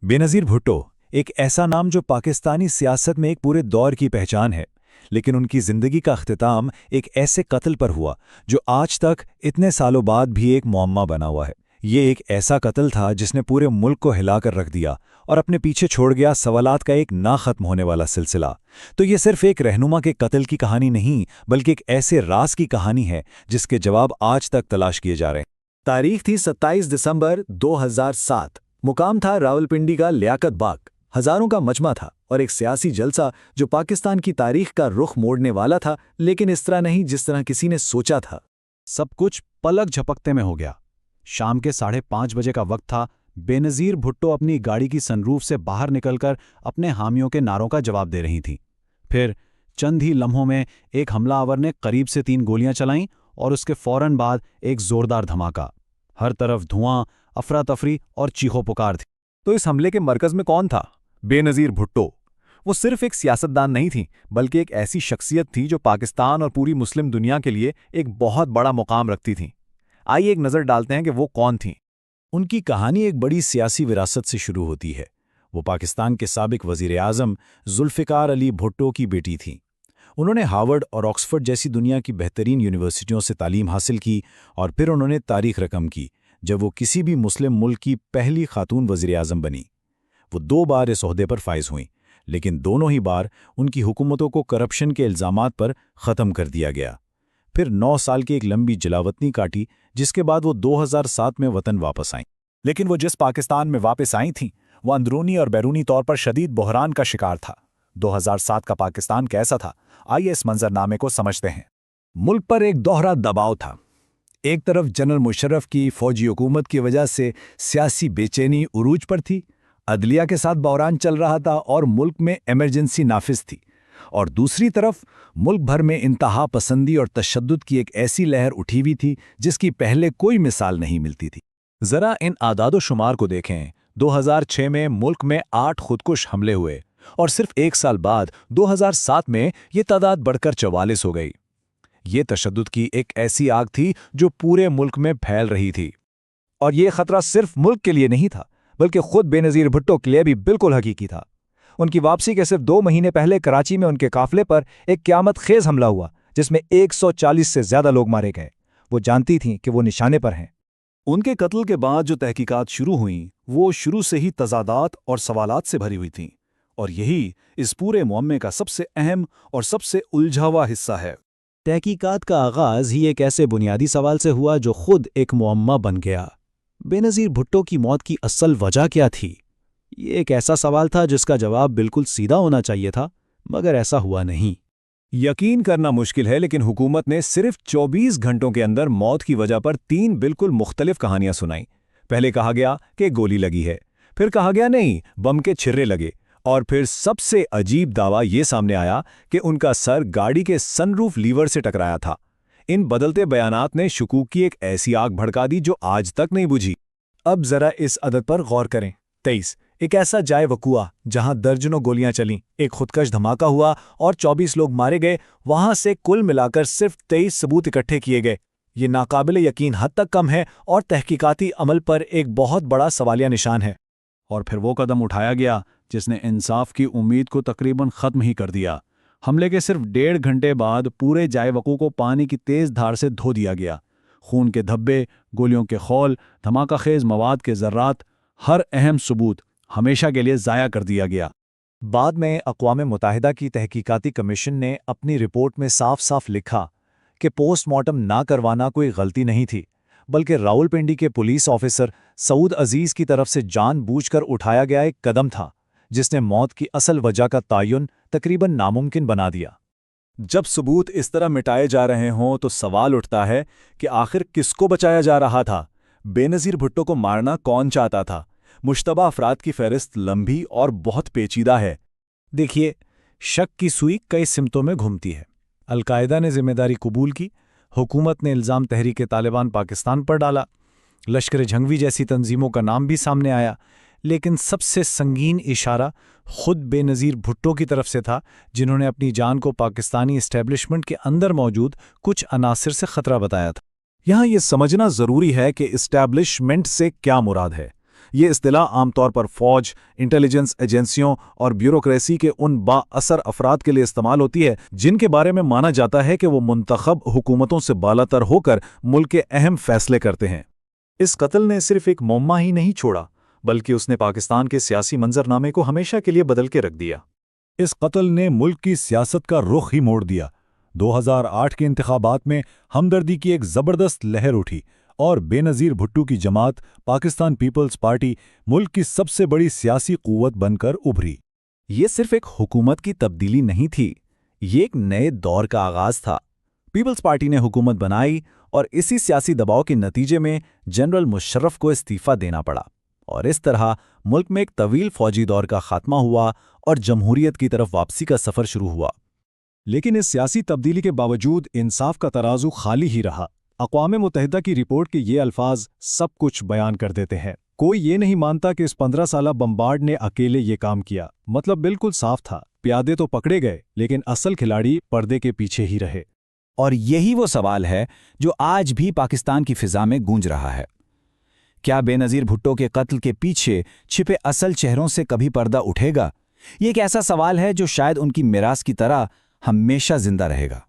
बेनज़ीर भुट्टो एक ऐसा नाम जो पाकिस्तानी सियासत में एक पूरे दौर की पहचान है, लेकिन उनकी ज़िंदगी का अख्तिताम एक ऐसे कत्ल पर हुआ जो आज तक इतने सालों बाद भी एक मुअम्मा बना हुआ है। ये एक ऐसा कत्ल था जिसने पूरे मुल्क को हिलाकर रख दिया और अपने पीछे छोड़ गया सवालात का एक ना ख़त्म होने वाला सिलसिला। तो ये सिर्फ एक रहनुमा के कत्ल की कहानी नहीं, बल्कि एक ऐसे राज की कहानी है जिसके जवाब आज तक तलाश किए जा रहे हैं। तारीख थी 27 दिसंबर 2007। मुकाम था रावलपिंडी का लियाकत बाग। हजारों का मजमा था और एक सियासी जलसा जो पाकिस्तान की तारीख का रुख मोड़ने वाला था, लेकिन इस तरह नहीं जिस तरह किसी ने सोचा था। सब कुछ पलक झपकते में हो गया। शाम के 5:30 बजे का वक्त था। बेनज़ीर भुट्टो अपनी गाड़ी की सनरूफ से बाहर निकलकर अपने हामियों के नारों का जवाब दे रही थी। फिर चंद ही लम्हों में एक हमलावर ने करीब से 3 गोलियां चलाईं और उसके फौरन बाद एक जोरदार धमाका। हर तरफ धुआं, अफरा तफरी और चीखो पुकार थी। तो इस हमले के मरकज में कौन था? बेनज़ीर भुट्टो। वो सिर्फ एक सियासतदान नहीं थी, बल्कि एक ऐसी शख्सियत थी जो पाकिस्तान और पूरी मुस्लिम दुनिया के लिए एक बहुत बड़ा मुकाम रखती थी। आइए एक नज़र डालते हैं कि वो कौन थीं। उनकी कहानी एक बड़ी सियासी विरासत से शुरू होती है। वो पाकिस्तान के साबिक वज़ीर-ए-आज़म ज़ुल्फ़िकार अली भुट्टो की बेटी थीं। उन्होंने हार्वर्ड और ऑक्सफोर्ड जैसी दुनिया की बेहतरीन यूनिवर्सिटियों से तालीम हासिल की और फिर उन्होंने तारीख रकम की जब वो किसी भी मुस्लिम मुल्क की पहली खातून वज़ीर-ए-आज़म बनी। वो 2 बार इस ओहदे पर फाइज हुईं, लेकिन दोनों ही बार उनकी हुकूमतों को करप्शन के इल्ज़ामात पर ख़त्म कर दिया गया। फिर 9 साल की एक लंबी जलावतनी काटी, जिसके बाद वो 2007 में वतन वापस आईं। लेकिन वो जिस पाकिस्तान में वापस आई थीं, वो अंदरूनी और बैरूनी तौर पर शदीद बहरान का शिकार था। 2007 का पाकिस्तान कैसा था? आइए इस मंजरनामे को समझते हैं। मुल्क पर एक दोहरा दबाव था। एक तरफ जनरल मुशर्रफ की फौजी हुकूमत की वजह से सियासी बेचैनी उरूज पर थी, अदलिया के साथ बहरान चल रहा था और मुल्क में इमरजेंसी नाफिज थी। और दूसरी तरफ मुल्क भर में इंतहा पसंदी और तशद्दुद की एक ऐसी लहर उठी हुई थी जिसकी पहले कोई मिसाल नहीं मिलती थी। ज़रा इन आदादो शुमार को देखें। 2006 में मुल्क में 8 खुदकुश हमले हुए और सिर्फ 1 साल बाद 2007 में ये तादाद बढ़कर 44 हो गई। ये तशद्दुद की एक ऐसी आग थी जो पूरे मुल्क में फैल रही थी। और ये खतरा सिर्फ मुल्क के लिए नहीं था, बल्कि खुद बेनज़ीर भुट्टो के लिए भी बिल्कुल हकीकी था। उनकी वापसी के सिर्फ 2 महीने पहले कराची में उनके काफिले पर एक क़यामत खेज़ हमला हुआ, जिसमें 140 से ज़्यादा लोग मारे गए। वो जानती थीं कि वो निशाने पर हैं। उनके कत्ल के बाद जो तहकीकात शुरू हुईं, वो शुरू से ही तज़ादात और सवालात से भरी हुई थीं, और यही इस पूरे मुअम्मे का सबसे अहम और सबसे उलझा हुआ हिस्सा है। तहकीकात का आगाज़ ही एक ऐसे बुनियादी सवाल से हुआ जो खुद एक मुअम्मा बन गया। बेनज़ीर भुट्टो की मौत की असल वजह क्या थी? ये एक ऐसा सवाल था जिसका जवाब बिल्कुल सीधा होना चाहिए था, मगर ऐसा हुआ नहीं। यकीन करना मुश्किल है, लेकिन हुकूमत ने सिर्फ 24 घंटों के अंदर मौत की वजह पर 3 बिल्कुल मुख्तलिफ कहानियां सुनाई। पहले कहा गया कि गोली लगी है, फिर कहा गया नहीं, बम के छिर्रे लगे, और फिर सबसे अजीब दावा ये सामने आया कि उनका सर गाड़ी के सनरूफ लीवर से टकराया था। इन बदलते बयानात ने शकूक की एक ऐसी आग भड़का दी जो आज तक नहीं बुझी। अब जरा इस अदद पर गौर करें। 23 एक ऐसा जाए वकुआ जहां दर्जनों गोलियां चलीं, एक खुदकश धमाका हुआ और 24 लोग मारे गए। वहां से कुल मिलाकर सिर्फ 23 सबूत इकट्ठे किए गए। ये नाकाबिले यकीन हद तक कम है और तहकीकाती अमल पर एक बहुत बड़ा सवालिया निशान है। और फिर वो कदम उठाया गया जिसने इंसाफ की उम्मीद को तकरीबन ख़त्म ही कर दिया। हमले के सिर्फ 1.5 घंटे बाद पूरे जाए वकू को पानी की तेज़ धार से धो दिया गया। खून के धब्बे, गोलियों के खौल, धमाका खेज मवाद के ज़र्रात, हर अहम सबूत हमेशा के लिए ज़ाया कर दिया गया। बाद में अक़वाम मुत्तहिदा की तहकीकाती कमीशन ने अपनी रिपोर्ट में साफ साफ लिखा कि पोस्टमार्टम ना करवाना कोई गलती नहीं थी, बल्कि रावलपिंडी के पुलिस ऑफिसर सऊद अजीज़ की तरफ से जानबूझकर उठाया गया एक कदम था, जिसने मौत की असल वजह का तयन तकरीबन नामुमकिन बना दिया। जब सबूत इस तरह मिटाए जा रहे हों तो सवाल उठता है कि आखिर किसको बचाया जा रहा था? बेनज़ीर भुट्टो को मारना कौन चाहता था? मुश्तबा अफराद की फहरिस्त लंबी और बहुत पेचीदा है। देखिए, शक की सुई कई सिमतों में घूमती है। अलकायदा ने जिम्मेदारी कबूल की, हुकूमत ने इल्ज़ाम तहरीक तालिबान पाकिस्तान पर डाला, लश्कर झंगवी जैसी तंजीमों का नाम भी सामने आया, लेकिन सबसे संगीन इशारा खुद बेनज़ीर भुट्टो की तरफ से था, जिन्होंने अपनी जान को पाकिस्तानी इस्टेब्लिशमेंट के अंदर मौजूद कुछ अनासिर से ख़तरा बताया था। यहाँ ये समझना ज़रूरी है कि इस्टेब्लिशमेंट से क्या मुराद है। یہ اصطلاح عام طور پر فوج، انٹیلیجنس ایجنسیوں اور بیوروکریسی کے ان با اثر افراد کے لیے استعمال ہوتی ہے جن کے بارے میں مانا جاتا ہے کہ وہ منتخب حکومتوں سے بالاتر ہو کر ملک کے اہم فیصلے کرتے ہیں۔ اس قتل نے صرف ایک معمہ ہی نہیں چھوڑا، بلکہ اس نے پاکستان کے سیاسی منظرنامے کو ہمیشہ کے لیے بدل کے رکھ دیا۔ اس قتل نے ملک کی سیاست کا رخ ہی موڑ دیا۔ 2008 کے انتخابات میں ہمدردی کی ایک زبردست لہر اٹھی اور بے نظیر بھٹو کی جماعت پاکستان پیپلز پارٹی ملک کی سب سے بڑی سیاسی قوت بن کر ابھری۔ یہ صرف ایک حکومت کی تبدیلی نہیں تھی، یہ ایک نئے دور کا آغاز تھا۔ پیپلز پارٹی نے حکومت بنائی اور اسی سیاسی دباؤ کے نتیجے میں جنرل مشرف کو استعفیٰ دینا پڑا، اور اس طرح ملک میں ایک طویل فوجی دور کا خاتمہ ہوا اور جمہوریت کی طرف واپسی کا سفر شروع ہوا۔ لیکن اس سیاسی تبدیلی کے باوجود انصاف کا ترازو خالی ہی رہا۔ اقوام متحدہ کی رپورٹ کے یہ الفاظ سب کچھ بیان کر دیتے ہیں۔ کوئی یہ نہیں مانتا کہ اس 15 سالہ بمبارڈ نے اکیلے یہ کام کیا۔ مطلب بالکل صاف تھا، پیادے تو پکڑے گئے لیکن اصل کھلاڑی پردے کے پیچھے ہی رہے۔ اور یہی وہ سوال ہے جو آج بھی پاکستان کی فضا میں گونج رہا ہے۔ کیا بے نظیر بھٹو کے قتل کے پیچھے چھپے اصل چہروں سے کبھی پردہ اٹھے گا؟ یہ ایک ایسا سوال ہے جو شاید ان کی میراث کی طرح ہمیشہ زندہ رہے گا۔